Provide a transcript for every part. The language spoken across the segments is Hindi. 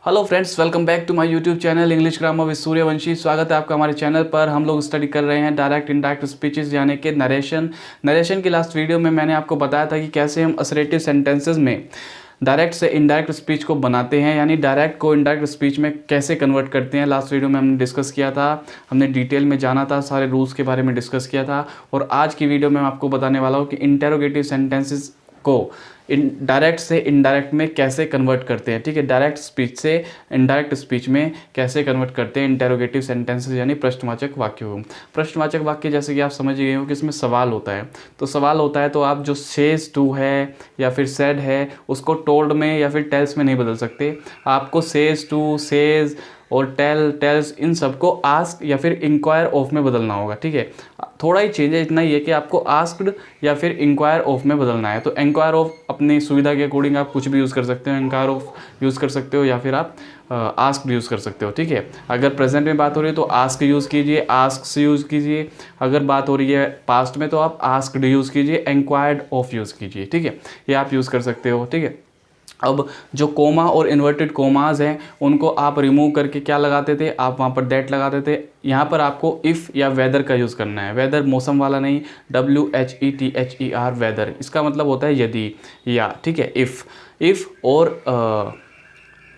Hello friends, welcome back to my YouTube channel English grammar with Suryavanshi. स्वागत है आपका हमारे चैनल पर। हम लोग स्टडी कर रहे हैं डायरेक्ट इनडायरेक्ट स्पीचेस यानी कि नरेशन की लास्ट वीडियो में मैंने आपको बताया था कि कैसे हम असरेटिव सेंटेंसेस में डायरेक्ट से इनडायरेक्ट स्पीच को बनाते हैं, यानी डायरेक्ट को इनडायरेक्ट स्पीच में कैसे कन्वर्ट करते हैं। लास्ट वीडियो में हमने डिस्कस किया था, हमने डिटेल में जाना था, सारे रूल्स के बारे में डिस्कस किया था। और आज की वीडियो में मैं आपको बताने वाला हूँ कि इंटेरोगेटिव सेंटेंसेस को डायरेक्ट से इनडायरेक्ट में कैसे कन्वर्ट करते हैं। ठीक है, डायरेक्ट स्पीच से इनडायरेक्ट स्पीच में कैसे कन्वर्ट करते हैं इंटेरोगेटिव सेंटेंसेस यानी प्रश्नवाचक वाक्य को। प्रश्नवाचक वाक्य जैसे कि आप समझ गए हो कि इसमें सवाल होता है, तो सवाल होता है तो आप जो सेज टू है या फिर सेड है उसको टोल्ड में या फिर टेल्स में नहीं बदल सकते। आपको सेज टू, सेज और टेल्स इन सबको आस्क या फिर इंक्वायर ऑफ में बदलना होगा। ठीक है, थोड़ा ही चेंज है, इतना ही है कि आपको आस्क्ड या फिर इंक्वायर ऑफ में बदलना है। तो इंक्वायर ऑफ अपनी सुविधा के अकॉर्डिंग आप कुछ भी यूज़ कर सकते हो, इंक्वायर ऑफ यूज़ कर सकते हो या फिर आप आस्क्ड यूज़ कर सकते हो। ठीक है, अगर प्रेजेंट में बात हो रही है तो आस्क यूज़ कीजिए, आस्क्स यूज़ कीजिए। अगर बात हो रही है पास्ट में तो आप आस्क्ड यूज़ कीजिए, इंक्वायर्ड ऑफ यूज़ कीजिए। ठीक है, ये आप यूज़ कर सकते हो। ठीक है, अब जो कोमा और इन्वर्टेड कोमाज हैं उनको आप रिमूव करके क्या लगाते थे, आप वहाँ पर दैट लगाते थे। यहाँ पर आपको इफ़ या वेदर का यूज़ करना है। वेदर मौसम वाला नहीं, WHETHER वेदर, इसका मतलब होता है यदि या। ठीक है, इफ़ और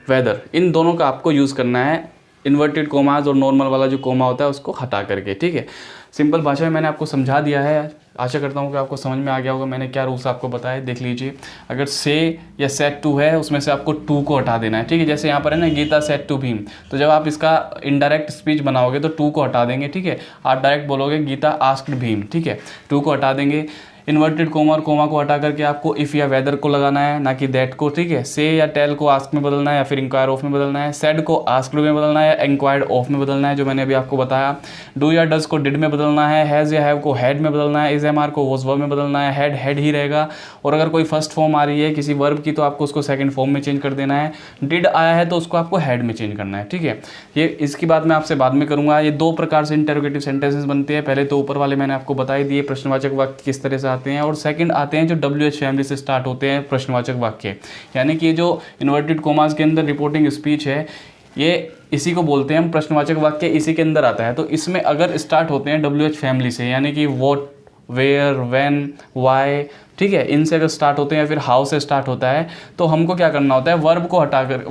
वेदर, इन दोनों का आपको यूज़ करना है इन्वर्टेड कोमाज और नॉर्मल वाला जो कोमा होता है उसको हटा करके। ठीक है, सिंपल भाषा में मैंने आपको समझा दिया है। आशा करता हूँ कि आपको समझ में आ गया होगा मैंने क्या रूल्स आपको बताए। देख लीजिए, अगर से या सेट टू है उसमें से आपको टू को हटा देना है। ठीक है, जैसे यहाँ पर है ना, गीता सेट टू भीम, तो जब आप इसका इनडायरेक्ट स्पीच बनाओगे तो टू को हटा देंगे। ठीक है, आप डायरेक्ट बोलोगे गीता आस्क्ड भीम। ठीक है, टू को हटा देंगे। इन्वर्टेड कोमा और कोमा को हटा करके आपको इफ़ या वेदर को लगाना है, ना कि दैट को। ठीक है, से या टेल को आस्क में बदलना है या फिर इंक्वायर ऑफ में बदलना है। सेड को आस्क्ड में बदलना है या इंक्वायर्ड ऑफ में बदलना है, जो मैंने अभी आपको बताया। डू या डज को डिड में बदलना है। हैज़ या हैव को हैड में बदलना है। इज एम आर को वॉज वर्ब में बदलना है। हैड हैड ही रहेगा। और अगर कोई फर्स्ट फॉर्म आ रही है किसी वर्ब की तो आपको उसको सेकंड फॉर्म में चेंज कर देना है। डिड आया है तो उसको आपको हैड में चेंज करना है। ठीक है, ये इसकी बात मैं आपसे बाद में करूँगा। ये दो प्रकार से इंटेरोगेटिव सेंटेंसेस बनते हैं। पहले तो ऊपर वाले मैंने आपको बता ही दिए, प्रश्नवाचक वाक्य किस तरह से आते हैं। और सेकंड आते हैं जो WH फैमिली से स्टार्ट होते हैं प्रश्नवाचक वाक्य, यानी कि जो इन्वर्टेड कोमास के अंदर रिपोर्टिंग स्पीच है ये इसी को बोलते हैं हम प्रश्नवाचक वाक्य, इसी के अंदर आता है। तो इसमें अगर स्टार्ट होते हैं WH फैमिली से, यानी कि व्हाट, वेयर, व्हेन, व्हाई, ठीक है, इनसे अगर स्टार्ट होते हैं या फिर हाउ से स्टार्ट होता है, तो हमको क्या करना होता है, वर्ब को हटाकर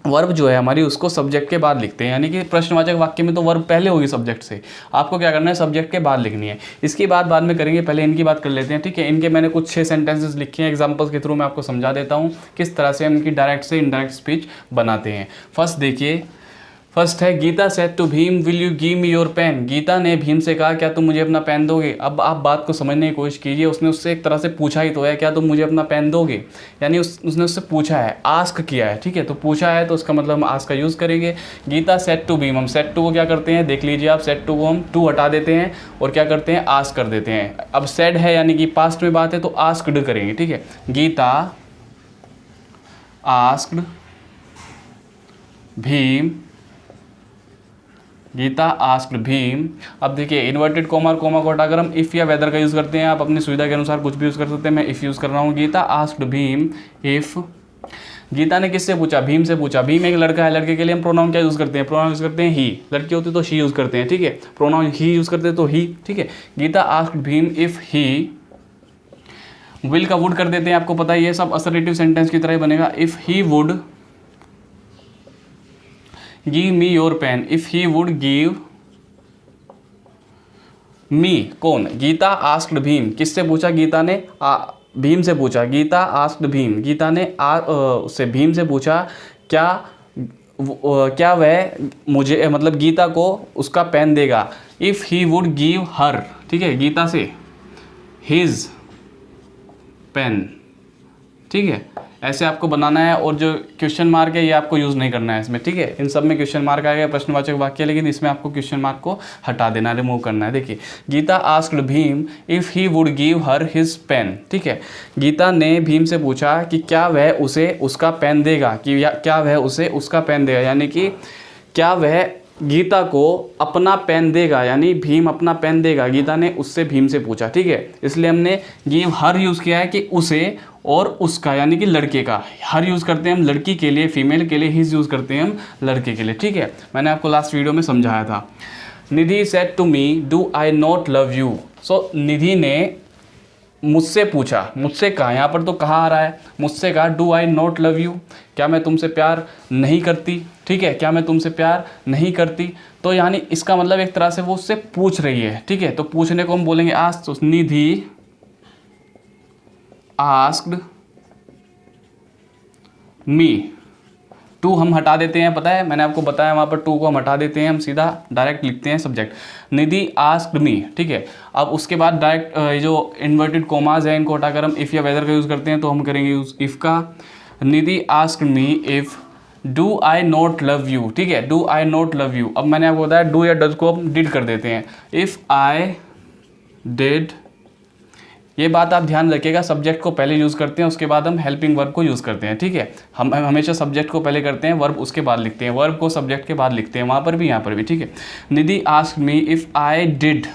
वर्ब जो है हमारी उसको सब्जेक्ट के बाद लिखते हैं। यानी कि प्रश्नवाचक वाक्य में तो वर्ब पहले होगी सब्जेक्ट से, आपको क्या करना है, सब्जेक्ट के बाद लिखनी है। इसकी बात बाद में करेंगे, पहले इनकी बात कर लेते हैं। ठीक है, इनके मैंने कुछ 6 सेंटेंसेस लिखे हैं, एग्जांपल्स के थ्रू मैं आपको समझा देता हूँ किस तरह से हम इनकी डायरेक्ट से इनडायरेक्ट स्पीच बनाते हैं। फर्स्ट देखिए, फर्स्ट है Geeta said to Bhim will you give me your pen. Geeta ने भीम से कहा क्या तुम मुझे अपना पेन दोगे। अब आप बात को समझने की कोशिश कीजिए, उसने उससे एक तरह से पूछा ही तो है, क्या तुम मुझे अपना पेन दोगे, यानी उसने उससे पूछा है, आस्क किया है। ठीक है, तो पूछा है तो उसका मतलब हम आस्क का यूज़ करेंगे। गीता सेड टू भीम, हम सेड टू को क्या करते हैं, देख लीजिए आप, सेड टू को हम टू हटा देते हैं और क्या करते हैं, आस्क कर देते हैं। अब सेड है यानी कि पास्ट में बात है तो आस्क्ड करेंगे। ठीक है, गीता आस्क्ड भीम, गीता आस्क्ड भीम। अब देखिए, इन्वर्टेड कोमा और कोमा को हटाकर हम इफ़ या वेदर का यूज़ करते हैं। आप अपनी सुविधा के अनुसार कुछ भी यूज़ कर सकते हैं, मैं इफ़ यूज़ कर रहा हूँ। Gita asked Bhim if. गीता ने किससे पूछा, भीम से पूछा। भीम एक लड़का है, लड़के के लिए हम प्रोनाउन क्या यूज़ करते हैं, प्रोनाउन यूज़ करते हैं ही। लड़की होती तो शी यूज़ करते हैं। ठीक है, प्रोनाउन ही यूज़ करते हैं तो ही। ठीक है, Geeta asked Bhim if he. Will का वुड कर देते हैं, आपको पता है ये सब असर्टिव सेंटेंस की तरह ही बनेगा। If he would give me your pen, if he would give me. कौन, गीता आस्क्ड भीम, किससे पूछा, गीता ने भीम से पूछा। गीता आस्क्ड भीम, गीता ने उससे भीम से पूछा क्या वह मुझे मतलब गीता को उसका पेन देगा। इफ ही वुड गिव हर, ठीक है, गीता से हिज पेन। ठीक है, ऐसे आपको बनाना है। और जो क्वेश्चन मार्क है ये आपको यूज़ नहीं करना है इसमें। ठीक है, इन सब में क्वेश्चन मार्क आएगा प्रश्नवाचक वाक्य, लेकिन इसमें आपको क्वेश्चन मार्क को हटा देना, रिमूव करना है। देखिए, Geeta asked Bhim if he would give her his pen. ठीक है, गीता ने भीम से पूछा कि क्या वह उसे उसका पेन देगा, कि क्या वह उसे उसका पेन देगा, यानी कि क्या वह गीता को अपना पेन देगा, यानी भीम अपना पेन देगा। गीता ने उससे भीम से पूछा। ठीक है, इसलिए हमने गिव हर यूज़ किया है कि उसे और उसका यानी कि लड़के का। हर यूज़ करते हैं हम लड़की के लिए, फीमेल के लिए हिज यूज़ करते हैं हम लड़के के लिए, ठीक है। मैंने आपको लास्ट वीडियो में समझाया था। Nidhi said to me do I not love you. So Nidhi ने मुझसे पूछा, मुझसे कहा, यहाँ पर तो कहा आ रहा है, मुझसे कहा do I not love you, क्या मैं तुमसे प्यार नहीं करती, ठीक है, क्या मैं तुमसे प्यार नहीं करती। तो यानी इसका मतलब एक तरह से वो उससे पूछ रही है, ठीक है। तो पूछने को हम बोलेंगे आस्क्ड। तो निधि आस्क्ड मी, टू हम हटा देते हैं, पता है मैंने आपको बताया, वहाँ पर टू को हम हटा देते हैं, हम सीधा डायरेक्ट लिखते हैं सब्जेक्ट। निधि आस्क्ड मी, ठीक है। अब उसके बाद डायरेक्ट जो इन्वर्टेड कोमाज है इनको हटाकर हम इफ़ या वेदर का यूज़ करते हैं, तो हम करेंगे यूज़ इफ़ का। Nidhi asked me if do I not love you, ठीक है, do I not love you. अब मैंने आपको बताया डू या डज को हम डिड कर देते हैं। इफ़ आई डिड, ये बात आप ध्यान रखिएगा, सब्जेक्ट को पहले यूज़ करते हैं, उसके बाद हम हेल्पिंग वर्ब को यूज़ करते हैं, ठीक है। हम हमेशा सब्जेक्ट को पहले करते हैं, वर्ब उसके बाद लिखते हैं, वर्ब को सब्जेक्ट के बाद लिखते हैं, वहाँ पर भी यहाँ पर भी, ठीक है। Nidhi asked me if I did,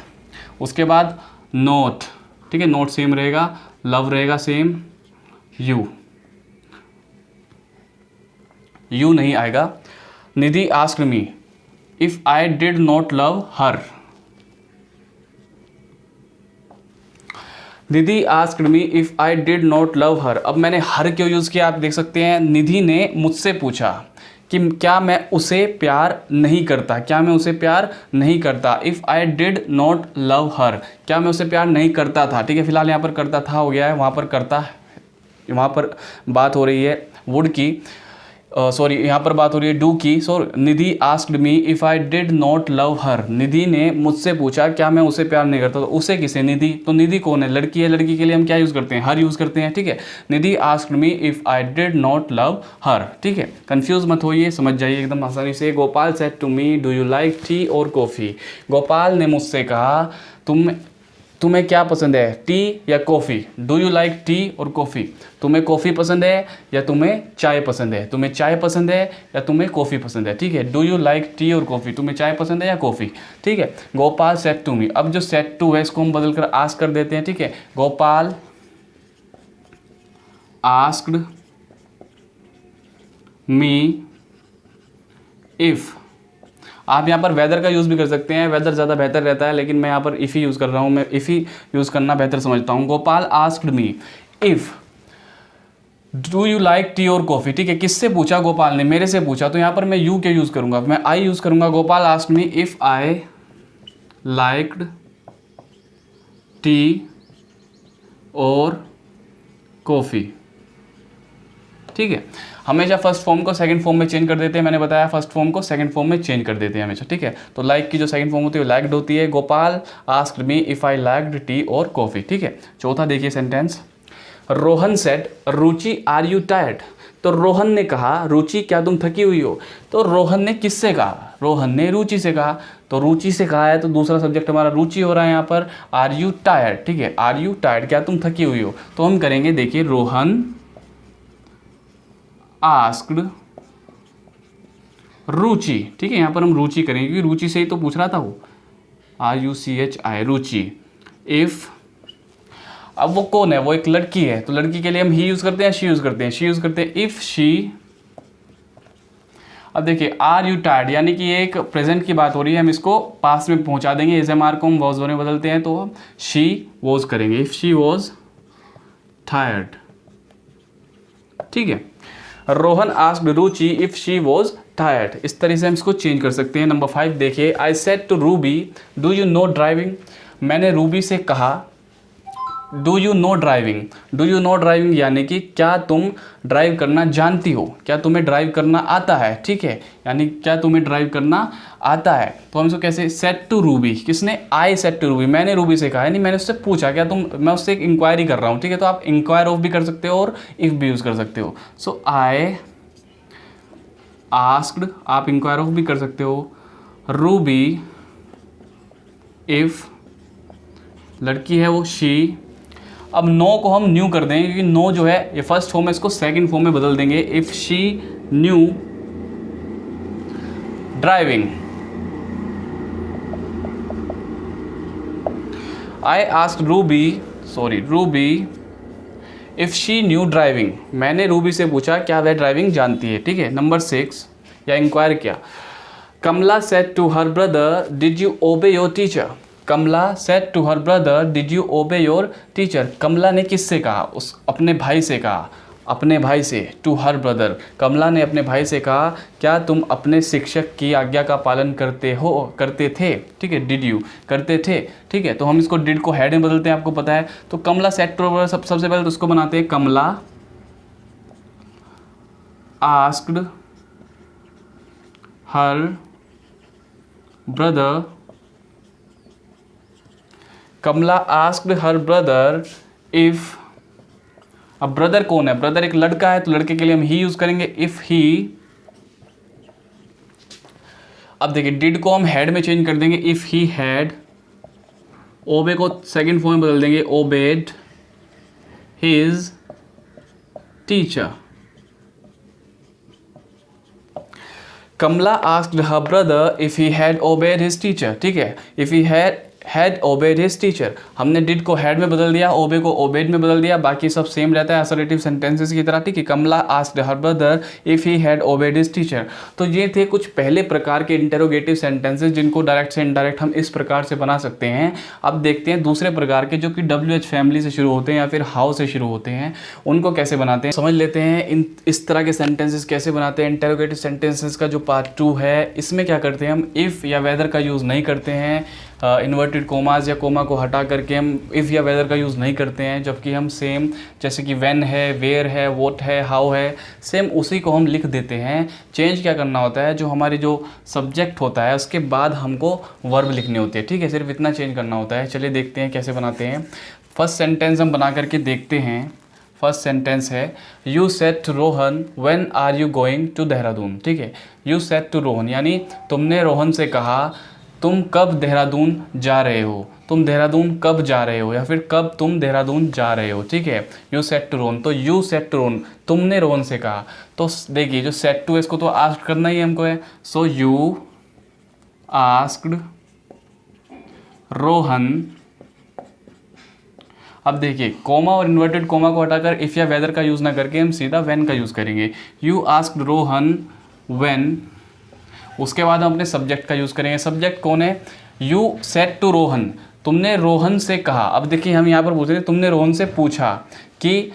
उसके बाद नॉट, ठीक है, नॉट सेम रहेगा, लव रहेगा सेम, यू नहीं आएगा। Nidhi asked me if I did not love her, Nidhi asked me if I did not love her. अब मैंने हर क्यों यूज़ किया, आप देख सकते हैं। निधि ने मुझसे पूछा कि क्या मैं उसे प्यार नहीं करता, क्या मैं उसे प्यार नहीं करता। If I did not love हर, क्या मैं उसे प्यार नहीं करता था, ठीक है। फिलहाल यहाँ पर करता था हो गया है, वहाँ पर करता, वहाँ पर बात हो रही है वुड की, सॉरी यहाँ पर बात हो रही है डू की। So Nidhi asked me if I did not love her, Nidhi ने मुझसे पूछा क्या मैं उसे प्यार नहीं करता। तो उसे किसे, निधि, तो निधि कौन है, लड़की है, लड़की के लिए हम क्या यूज़ करते हैं, हर यूज़ करते हैं, ठीक है। Nidhi asked me if I did not love her, ठीक है। कंफ्यूज मत होइए, समझ जाइए एकदम आसानी से। Gopal said to me do you like tea और कॉफ़ी, गोपाल ने मुझसे कहा तुम्हें क्या पसंद है, टी या coffee. Do you like tea और कॉफ़ी, तुम्हें कॉफ़ी पसंद है या तुम्हें चाय पसंद है, तुम्हें चाय पसंद है या तुम्हें कॉफ़ी पसंद है, ठीक है। डू यू लाइक टी और कॉफ़ी, तुम्हें चाय पसंद है या कॉफ़ी, ठीक है। गोपाल सेड टू मी, अब जो सेड टू है इसको हम बदल कर आस्क कर देते हैं, ठीक है। गोपाल आस्क्ड मी इफ़, आप यहाँ पर वेदर का यूज़ भी कर सकते हैं, वेदर ज़्यादा बेहतर रहता है, लेकिन मैं यहाँ पर इफ़ ही यूज़ कर रहा हूँ, मैं इफ़ ही यूज़ करना बेहतर समझता हूँ। Gopal asked me if do you like tea और कॉफ़ी, ठीक है। किससे पूछा, गोपाल ने, मेरे से पूछा, तो यहाँ पर मैं यू क्या यूज़ करूँगा, मैं आई यूज़ करूँगा। Gopal asked me if I liked tea और कॉफ़ी, ठीक है। हमेशा फर्स्ट फॉर्म को सेकंड फॉर्म में चेंज कर देते हैं, मैंने बताया फर्स्ट फॉर्म को सेकंड फॉर्म में चेंज कर देते हैं हमेशा, ठीक है। तो लाइक की जो सेकंड फॉर्म होती है वो लाइक्ड होती है। Gopal asked me if I liked tea और कॉफ़ी, ठीक है। चौथा देखिए sentence, Rohan said Ruchi are you tired, तो रोहन ने कहा रुचि क्या तुम थकी हुई हो। तो रोहन ने किससे कहा, रोहन ने रुचि से कहा, तो रुचि से कहा है तो दूसरा सब्जेक्ट हमारा रुचि हो रहा है यहाँ पर। आर यू टायर्ड, ठीक है, आर यू टायर्ड, क्या तुम थकी हुई हो। तो हम करेंगे, देखिए, रोहन आस्क्ड रुचि, ठीक है, यहाँ पर हम रुचि करेंगे क्योंकि रुचि से ही तो पूछ रहा था वो, RUCHI रुचि। इफ़, अब वो कौन है, वो एक लड़की है, तो लड़की के लिए हम ही यूज़ करते हैं, शी यूज़ करते हैं, शी यूज़ करते हैं। इफ़ शी, अब देखिए आर यू टायर्ड, यानी कि ये एक प्रेजेंट की बात हो रही है, हम इसको पास्ट में पहुंचा देंगे, इस एम आर को हम वॉज में बदलते हैं, तो हम शी वॉज करेंगे। इफ़ शी वॉज टायर्ड, ठीक है। Rohan asked Ruchi if she was tired, इस तरह से हम इसको चेंज कर सकते हैं। नंबर 5 देखिए, I said to Ruby do you know driving, मैंने रूबी से कहा do you know driving, do you know driving यानी कि क्या तुम ड्राइव करना जानती हो, क्या तुम्हें ड्राइव करना आता है, ठीक है, यानी क्या तुम्हें ड्राइव करना आता है। तो हम इसको कैसे, सेड टू रूबी, किसने, आई सेड टू रूबी, मैंने रूबी से कहा, यानी मैंने उससे पूछा क्या तुम, मैं उससे एक इंक्वायरी कर रहा हूँ, ठीक है। तो आप इंक्वायर ऑफ भी कर सकते हो और इफ़ भी यूज़ कर सकते हो। सो आई आस्क्ड, आप इंक्वायर ऑफ भी कर सकते हो, रूबी इफ़, लड़की है वो शी। अब नो को हम न्यू कर देंगे क्योंकि नो जो है ये फर्स्ट फॉर्म है, इसको सेकंड फॉर्म में बदल देंगे। If she knew driving, I asked Ruby, sorry Ruby if she knew driving, मैंने रूबी से पूछा क्या वह ड्राइविंग जानती है, ठीक है। नंबर 6 या इंक्वायर किया, Kamla said to her brother did you obey your teacher. Kamla said to her brother did you obey your teacher. Kamla ने किससे कहा, उस अपने भाई से कहा, अपने भाई से, टू हर ब्रदर, कमला ने अपने भाई से कहा क्या तुम अपने शिक्षक की आज्ञा का पालन करते थे, ठीक है। डिड यू करते थे, ठीक है। तो हम इसको डिड को हैड में बदलते हैं, आपको पता है। तो कमला सेड टू, सबसे पहले तो उसको बनाते हैं, Kamla asked her brother, Kamla asked her brother if, अब ब्रदर कौन है, ब्रदर एक लड़का है, तो लड़के के लिए हम ही यूज करेंगे, इफ ही। अब देखिए डिड को हम हैड में चेंज कर देंगे, इफ ही हैड, ओबे को सेकंड फॉर्म में बदल देंगे, obeyed his teacher. Kamla asked her brother if he had obeyed his teacher, ठीक है। If he had obeyed his teacher, हमने डिड को हैड में बदल दिया, ओबे को ओबेड में बदल दिया, बाकी सब सेम रहता है असर्टिव सेंटेंसेस की तरह, ठीक है। Kamla asked her brother if he had obeyed his teacher. तो ये थे कुछ पहले प्रकार के इंटेरोगेटिव सेंटेंसेस जिनको डायरेक्ट से इनडायरेक्ट हम इस प्रकार से बना सकते हैं। अब देखते हैं दूसरे प्रकार के जो कि WH फैमिली से शुरू होते हैं या फिर हाउ से शुरू होते हैं, उनको कैसे बनाते हैं समझ लेते हैं। इस तरह के सेंटेंसेस कैसे बनाते हैं। इंटेरोगेटिव सेंटेंसेस का जो पार्ट 2 है, इसमें क्या करते हैं हम, इफ़ या वेदर का यूज़ नहीं करते हैं। इन्वर्टेड कोमाज या कोमा को हटा करके हम इफ़ या वेदर का यूज़ नहीं करते हैं, जबकि हम सेम जैसे कि व्हेन है, वेयर है, व्हाट है, हाउ है, सेम उसी को हम लिख देते हैं। चेंज क्या करना होता है, जो हमारी जो सब्जेक्ट होता है उसके बाद हमको वर्ब लिखने होते हैं, ठीक है। सिर्फ इतना चेंज करना होता है। चलिए देखते हैं कैसे बनाते हैं। फर्स्ट सेंटेंस हम बना करके देखते हैं। फर्स्ट सेंटेंस है, you said to Rohan when are you going to Dehradun, ठीक है। यू सेड टू रोहन यानी तुमने रोहन से कहा तुम कब देहरादून जा रहे हो, तुम देहरादून कब जा रहे हो, या फिर कब तुम देहरादून जा रहे हो, ठीक है। यू सेड टू रोहन, तो यू सेड टू रोहन, तुमने रोहन से कहा। तो देखिए जो सेड टू इसको तो आस्क्ड करना ही हमको है। So you asked Rohan. अब देखिए कोमा और इन्वर्टेड कोमा को हटाकर इफ़ या वेदर का यूज़ ना करके हम सीधा व्हेन का यूज़ करेंगे। यू आस्क्ड रोहन व्हेन, उसके बाद हम अपने सब्जेक्ट का यूज़ करेंगे। सब्जेक्ट कौन है, यू सेड टू रोहन, तुमने रोहन से कहा। अब देखिए हम यहाँ पर पूछ रहे हैं, तुमने रोहन से पूछा कि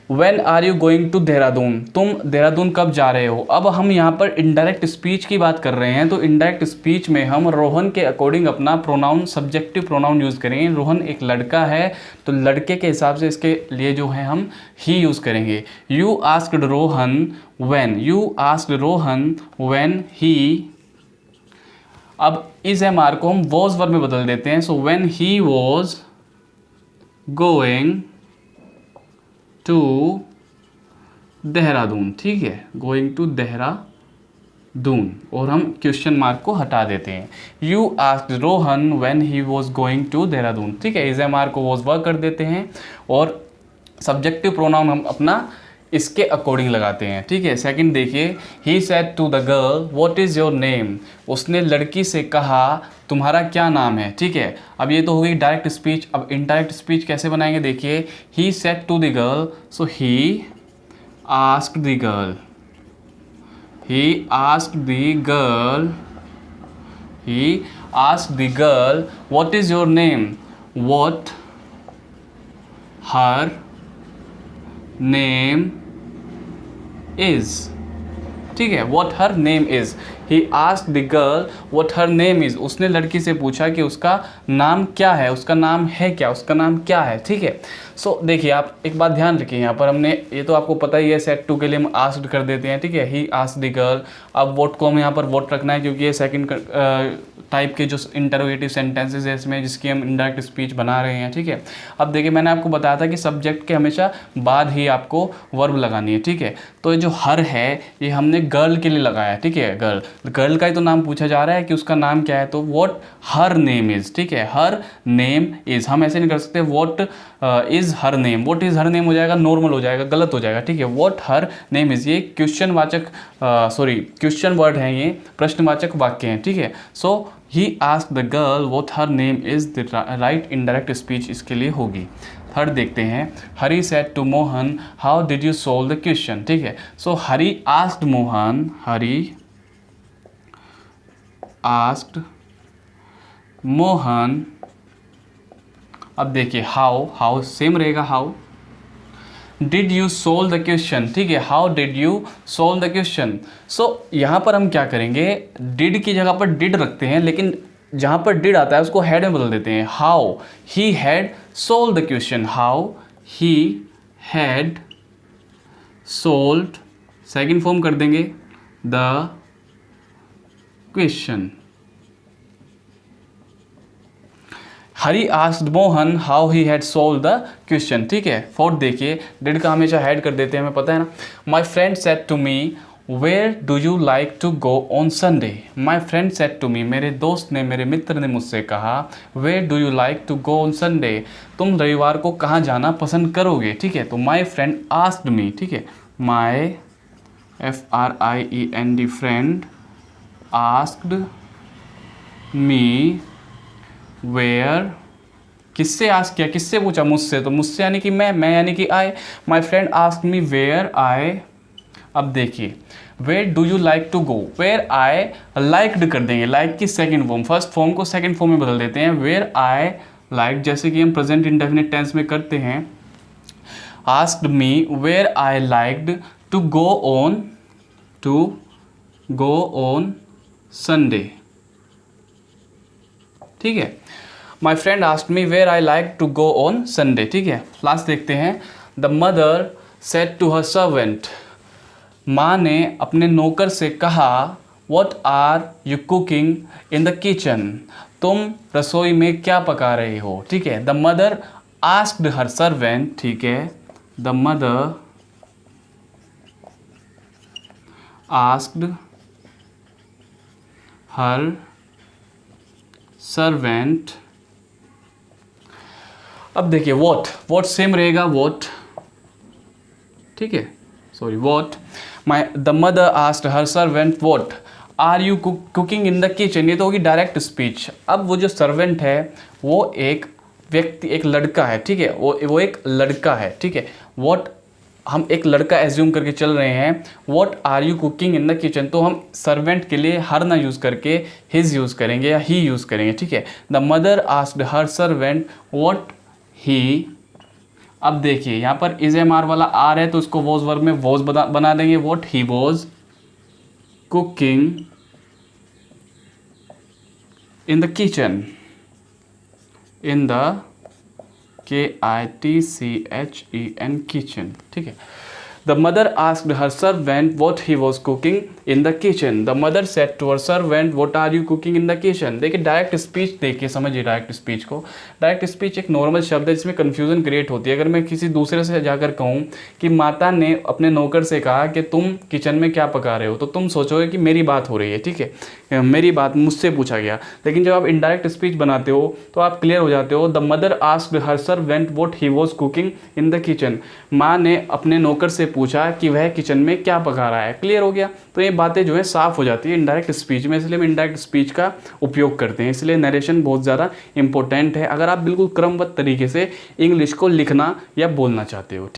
when are you going to Dehradun, तुम देहरादून कब जा रहे हो। अब हम यहाँ पर इनडायरेक्ट स्पीच की बात कर रहे हैं, तो इनडायरेक्ट स्पीच में हम रोहन के अकॉर्डिंग अपना प्रोनाउन, सब्जेक्टिव प्रोनाउन यूज़ करेंगे। रोहन एक लड़का है, तो लड़के के हिसाब से इसके लिए जो है हम ही यूज़ करेंगे। You asked Rohan when, you asked Rohan when ही। अब इस MR को हम वॉज वर्ब में बदल देते हैं। So when he was going to Dehradun, ठीक है, गोइंग टू देहरादून, और हम क्वेश्चन मार्क को हटा देते हैं। You asked Rohan when he was going to Dehradun, ठीक है। इस MR को वॉज वर्ब कर देते हैं और सब्जेक्टिव प्रोनाउन हम अपना इसके अकॉर्डिंग लगाते हैं, ठीक है। सेकंड देखिए, he said to the girl what is your name, उसने लड़की से कहा तुम्हारा क्या नाम है, ठीक है। अब ये तो हो गई डायरेक्ट स्पीच। अब इनडायरेक्ट स्पीच कैसे बनाएंगे देखिए, he said to the girl, so he asked the girl, he asked the girl, he asked the girl what is your name, what her name is, ठीक है, what her name is. He asked the girl what her name is, उसने लड़की से पूछा कि उसका नाम क्या है, उसका नाम है क्या, उसका नाम क्या है, ठीक है। सो देखिए आप एक बात ध्यान रखिए, यहाँ पर हमने, ये तो आपको पता ही है, सेड टू के लिए हम आस्क्ड कर देते हैं, ठीक है। ही आस्क्ड द गर्ल। अब व्हाट को हम यहाँ पर व्हाट रखना है, क्योंकि ये सेकंड टाइप के जो इंटरोगेटिव सेंटेंसेस है इसमें, जिसकी हम इनडायरेक्ट स्पीच बना रहे हैं, ठीक है। अब देखिए मैंने आपको बताया था कि सब्जेक्ट के हमेशा बाद ही आपको वर्ब लगानी है, ठीक है। तो ये जो हर है ये हमने गर्ल के लिए लगाया, ठीक है, गर्ल। गर्ल का ही तो नाम पूछा जा रहा है कि उसका नाम क्या है, तो व्हाट हर नेम इज़, ठीक है, हर नेम इज़। हम ऐसे नहीं कर सकते what is her name, what is her name हो जाएगा, नॉर्मल हो जाएगा, गलत हो जाएगा, ठीक है। व्हाट हर नेम इज़ ये क्वेश्चन वाचक क्वेश्चन वर्ड है, ये प्रश्नवाचक वाक्य हैं, ठीक है। So he asked the girl what her name is, the right indirect speech इसके लिए होगी। थर्ड देखते हैं, Hari said to Mohan how did you solve the question, ठीक है। So Hari asked Mohan, Hari asked Mohan. अब देखिए हाउ सेम रहेगा, how did you solve the question, ठीक है, how did you solve the question. So यहाँ पर हम क्या करेंगे, डिड की जगह पर डिड रखते हैं, लेकिन जहाँ पर डिड आता है उसको हैड में बदल देते हैं। How he had solve the question, how he had solved, second form कर देंगे the question. Hari asked Mohan how he had solve the question, ठीक है। फोर्थ देखिए, डिड का हमेशा हैड कर देते हैं, हमें पता है ना। My friend said to me where do you like to go on Sunday, my friend said to me, मेरे दोस्त ने, मेरे मित्र ने मुझसे कहा, where do you like to go on Sunday, तुम रविवार को कहाँ जाना पसंद करोगे, ठीक है। तो माई फ्रेंड आस्क्ड मी, ठीक है, my FRIEND friend asked me where, किससे आस्क किया, किससे पूछा, मुझसे, तो मुझसे यानी कि मैं यानी कि I, my friend ask me where I. अब देखिए, where do you like to go, where I liked कर देंगे, लाइक की सेकंड फॉर्म, फर्स्ट फॉर्म को सेकंड फॉर्म में बदल देते हैं, वेयर आई लाइक, जैसे कि हम प्रेजेंट इंडेफिनिट टेंस में करते हैं। Asked me where I liked to go on Sunday, ठीक है। My friend asked me where I like to go on Sunday, ठीक है। लास्ट देखते हैं, the mother said to her servant, माँ ने अपने नौकर से कहा, what are you cooking in the kitchen, तुम रसोई में क्या पका रहे हो, ठीक है। The mother asked her servant, ठीक है, the mother asked her servant. अब देखिए वॉट सेम रहेगा, वॉट, ठीक है, sorry what, the mother asked her servant what are you cooking in the kitchen, ये तो होगी डायरेक्ट स्पीच। अब वो जो सर्वेंट है वो एक व्यक्ति, एक लड़का है, ठीक है, वो एक लड़का है, ठीक है। व्हाट हम एक लड़का एज्यूम करके चल रहे हैं, what are you cooking in the kitchen, तो हम सर्वेंट के लिए हर ना यूज़ करके हिज यूज़ करेंगे या ही यूज़ करेंगे, ठीक है। The mother asked her servant what he. अब देखिए यहाँ पर इज एम आर वाला आर है तो उसको वॉज वर्ब में वॉज बना देंगे, what he was cooking in the kitchen, in the KITCHEN kitchen, ठीक है। The mother asked her servant what he was cooking in the kitchen, the mother said to her servant what are you cooking in the kitchen. देखिए डायरेक्ट स्पीच, देखिए समझिए डायरेक्ट स्पीच को। डायरेक्ट स्पीच एक नॉर्मल शब्द है जिसमें कन्फ्यूजन क्रिएट होती है। अगर मैं किसी दूसरे से जाकर कहूँ कि माता ने अपने नौकर से कहा कि तुम किचन में क्या पका रहे हो, तो तुम सोचोगे कि मेरी बात हो रही है, ठीक है, मेरी बात मुझसे पूछा गया। लेकिन जब आप इनडायरेक्ट स्पीच बनाते हो तो आप क्लियर हो जाते हो, the mother asked her servant what he was cooking in the kitchen, माँ ने अपने नौकर से पूछा कि वह किचन में क्या पका रहा है। क्लियर हो गया। तो ये बातें जो है साफ हो जाती है इनडायरेक्ट स्पीच में, इसलिए हम इनडायरेक्ट स्पीच का उपयोग करते हैं। इसलिए नरेशन बहुत ज़्यादा इंपॉर्टेंट है अगर आप बिल्कुल क्रमबद्ध तरीके से इंग्लिश को लिखना या बोलना चाहते हो।